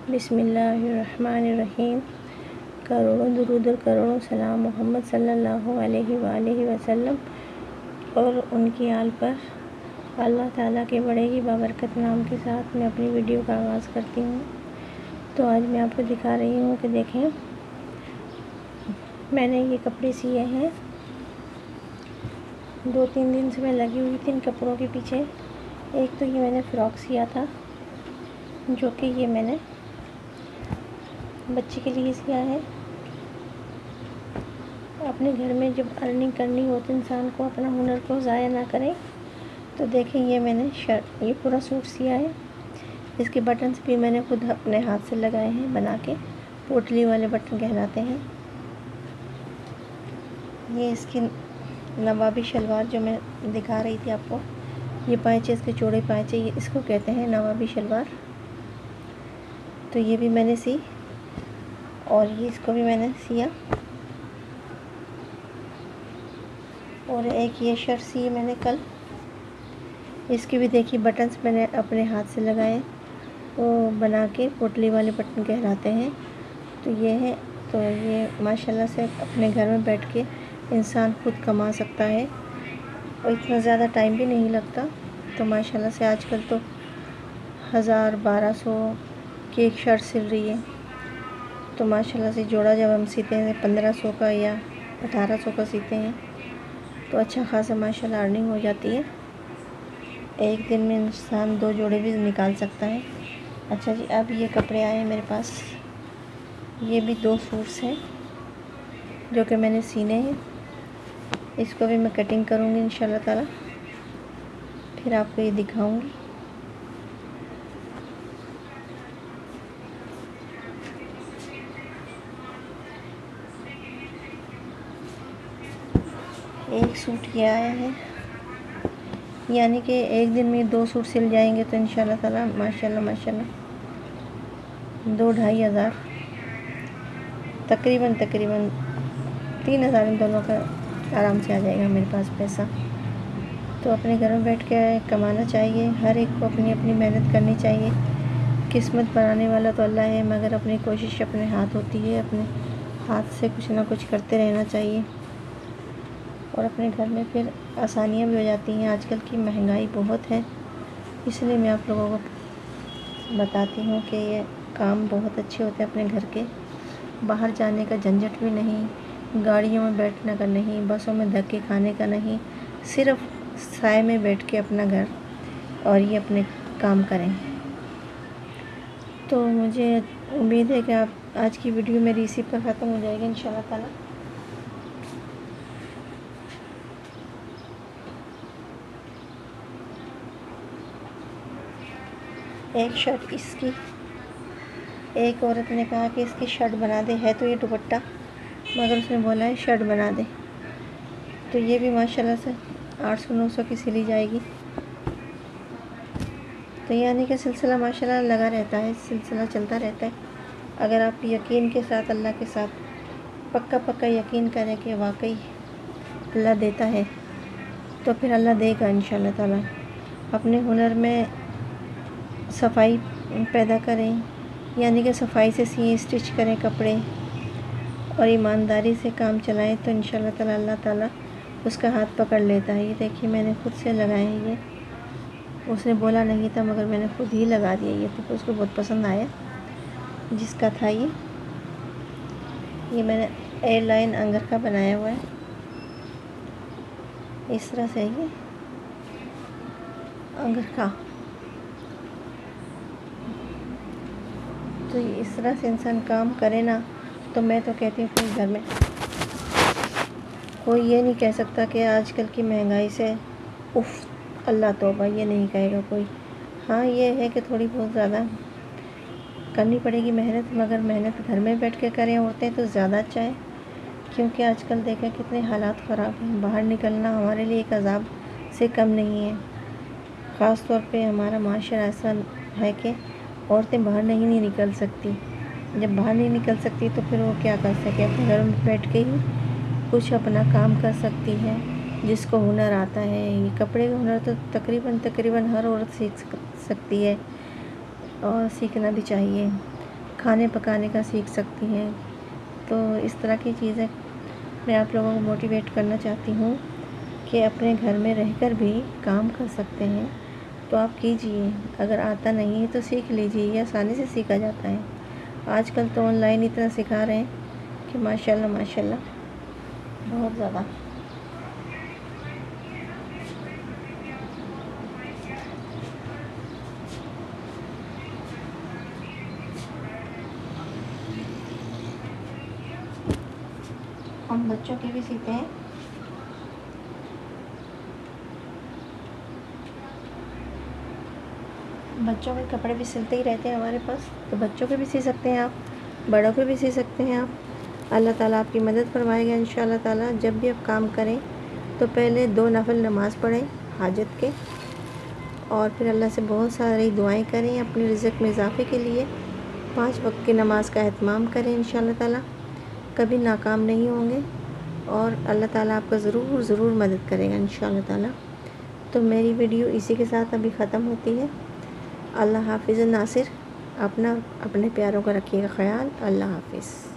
بسم اللہ الرحمن الرحیم۔ کروڑوں درود اور کروڑوں سلام محمد صلی اللہ علیہ وآلہ وسلم اور ان کی آل پر۔ اللہ تعالیٰ کے بڑے ہی بابرکت نام کے ساتھ میں اپنی ویڈیو کا آغاز کرتی ہوں۔ تو آج میں آپ کو دکھا رہی ہوں کہ دیکھیں، میں نے یہ کپڑے سیے ہیں۔ 2-3 دن سے میں لگی ہوئی تھی ان کپڑوں کے پیچھے۔ ایک تو یہ میں نے فراک سیا تھا، جو کہ یہ میں نے بچے کے لیے سیا ہے۔ اپنے گھر میں جب ارننگ کرنی ہو تو انسان کو اپنا ہنر کو ضائع نہ کرے۔ تو دیکھیں، یہ میں نے یہ پورا سوٹ سیا ہے۔ اس کے بٹنز بھی میں نے خود اپنے ہاتھ سے لگائے ہیں بنا کے، پوٹلی والے بٹن کہلاتے ہیں۔ یہ اس کی نوابی شلوار جو میں دکھا رہی تھی آپ کو، یہ پائچے، اس کے چوڑے پائچے، یہ اس کو کہتے ہیں نوابی شلوار۔ تو یہ بھی میں نے سی، اور یہ اس کو بھی میں نے سیا۔ اور ایک یہ شرٹ سی میں نے کل، اس کی بھی دیکھی بٹنز میں نے اپنے ہاتھ سے لگائے، وہ بنا کے پوٹلی والے بٹن کہلاتے ہیں۔ تو یہ ہے، تو یہ ماشاءاللہ سے اپنے گھر میں بیٹھ کے انسان خود کما سکتا ہے، اور اتنا زیادہ ٹائم بھی نہیں لگتا۔ تو ماشاءاللہ سے آج کل تو 1000-1200 کی ایک شرٹ سل رہی ہے۔ تو ماشاءاللہ سے جوڑا جب ہم سیتے ہیں 1500 کا یا 1800 کا سیتے ہیں، تو اچھا خاصا ماشاءاللہ ارننگ ہو جاتی ہے۔ ایک دن میں انسان 2 جوڑے بھی نکال سکتا ہے۔ اچھا جی، اب یہ کپڑے آئے ہیں میرے پاس۔ یہ بھی 2 سوٹس ہیں جو کہ میں نے سینے ہیں۔ اس کو بھی میں کٹنگ کروں گی انشاءاللہ تعالی، پھر آپ کو یہ دکھاؤں گی۔ ایک سوٹ یہ آیا ہے، یعنی کہ ایک دن میں 2 سوٹ سل جائیں گے تو انشاءاللہ تعالی ماشاءاللہ 2-2.5 ہزار، تقریباً 3,000 ان دونوں کا آرام سے آ جائے گا میرے پاس پیسہ۔ تو اپنے گھر میں بیٹھ کے کمانا چاہیے، ہر ایک کو اپنی اپنی محنت کرنی چاہیے۔ قسمت بنانے والا تو اللہ ہے، مگر اپنی کوشش اپنے ہاتھ ہوتی ہے۔ اپنے ہاتھ سے کچھ نہ کچھ کرتے رہنا چاہیے، اور اپنے گھر میں پھر آسانیاں بھی ہو جاتی ہیں۔ آج کل کی مہنگائی بہت ہے، اس لیے میں آپ لوگوں کو بتاتی ہوں کہ یہ کام بہت اچھے ہوتے ہیں اپنے گھر کے۔ باہر جانے کا جھنجھٹ بھی نہیں، گاڑیوں میں بیٹھنے کا نہیں، بسوں میں دھکے کھانے کا نہیں، صرف سائے میں بیٹھ کے اپنا گھر اور یہ اپنے کام کریں۔ تو مجھے امید ہے کہ آپ آج کی ویڈیو میری اسی پر ختم ہو جائے گی انشاءاللہ تعالی۔ ایک شرٹ اس کی، ایک عورت نے کہا کہ اس کی شرٹ بنا دے، ہے تو یہ دوپٹہ، مگر اس نے بولا ہے شرٹ بنا دے۔ تو یہ بھی ماشاءاللہ سے 800-900 کی سلی جائے گی۔ تو یعنی کہ سلسلہ ماشاءاللہ لگا رہتا ہے، سلسلہ چلتا رہتا ہے۔ اگر آپ یقین کے ساتھ، اللہ کے ساتھ پکا یقین کریں کہ واقعی اللہ دیتا ہے، تو پھر اللہ دے گا انشاءاللہ تعالی۔ اپنے ہنر میں صفائی پیدا کریں، یعنی کہ صفائی سے سیئیں، اسٹچ کریں کپڑے، اور ایمانداری سے کام چلائیں، تو انشاءاللہ تعالی اللہ تعالی اس کا ہاتھ پکڑ لیتا ہے۔ یہ دیکھیے، میں نے خود سے لگائے ہیں یہ، اس نے بولا نہیں تھا مگر میں نے خود ہی لگا دیا۔ یہ تو اس کو بہت پسند آیا جس کا تھا یہ میں نے ایئر لائن انگر کا بنایا ہوا ہے، اس طرح سے یہ انگر کا۔ تو اس طرح سے انسان کام کرے نا، تو میں تو کہتی ہوں کہ گھر میں کوئی یہ نہیں کہہ سکتا کہ آج کل کی مہنگائی سے اف اللہ توبہ، یہ نہیں کہے گا کوئی۔ ہاں، یہ ہے کہ تھوڑی بہت زیادہ کرنی پڑے گی محنت، مگر محنت گھر میں بیٹھ کے کریں عورتیں تو زیادہ اچھا ہے، کیونکہ آج کل دیکھیں کتنے حالات خراب ہیں۔ باہر نکلنا ہمارے لیے ایک عذاب سے کم نہیں ہے۔ خاص طور پہ ہمارا معاشرہ ایسا ہے کہ عورتیں باہر نہیں نکل سکتی۔ جب باہر نہیں نکل سکتی تو پھر وہ کیا کر سکے، اپنے گھر میں بیٹھ کے ہی کچھ اپنا کام کر سکتی ہے۔ جس کو ہنر آتا ہے، یہ کپڑے کا ہنر تو تقریباً ہر عورت سیکھ سکتی ہے، اور سیکھنا بھی چاہیے۔ کھانے پکانے کا سیکھ سکتی ہیں۔ تو اس طرح کی چیزیں میں آپ لوگوں کو موٹیویٹ کرنا چاہتی ہوں کہ اپنے گھر میں رہ کر بھی کام کر سکتے ہیں تو آپ کیجئے۔ اگر آتا نہیں ہے تو سیکھ لیجئے، یہ آسانی سے سیکھا جاتا ہے۔ آج کل تو آن لائن اتنا سکھا رہے ہیں کہ ماشاءاللہ ماشاءاللہ بہت زیادہ۔ ہم بچوں کے بھی سیتے ہیں، بچوں کے کپڑے بھی سلتے ہی رہتے ہیں ہمارے پاس، تو بچوں کے بھی سی سکتے ہیں آپ، بڑوں کے بھی سی سکتے ہیں آپ۔ اللہ تعالیٰ آپ کی مدد فرمائے گا انشاءاللہ تعالیٰ۔ جب بھی آپ کام کریں تو پہلے 2 نفل نماز پڑھیں حاجت کے، اور پھر اللہ سے بہت ساری دعائیں کریں اپنے رزق میں اضافے کے لیے۔ 5 وقت کی نماز کا اہتمام کریں انشاءاللہ تعالیٰ، کبھی ناکام نہیں ہوں گے، اور اللہ تعالیٰ آپ کا ضرور ضرور مدد کرے گا انشاءاللہ تعالیٰ۔ تو میری ویڈیو اسی کے ساتھ ابھی ختم ہوتی ہے۔ اللہ حافظ ناصر، اپنے پیاروں کا رکھیے گا خیال۔ اللہ حافظ۔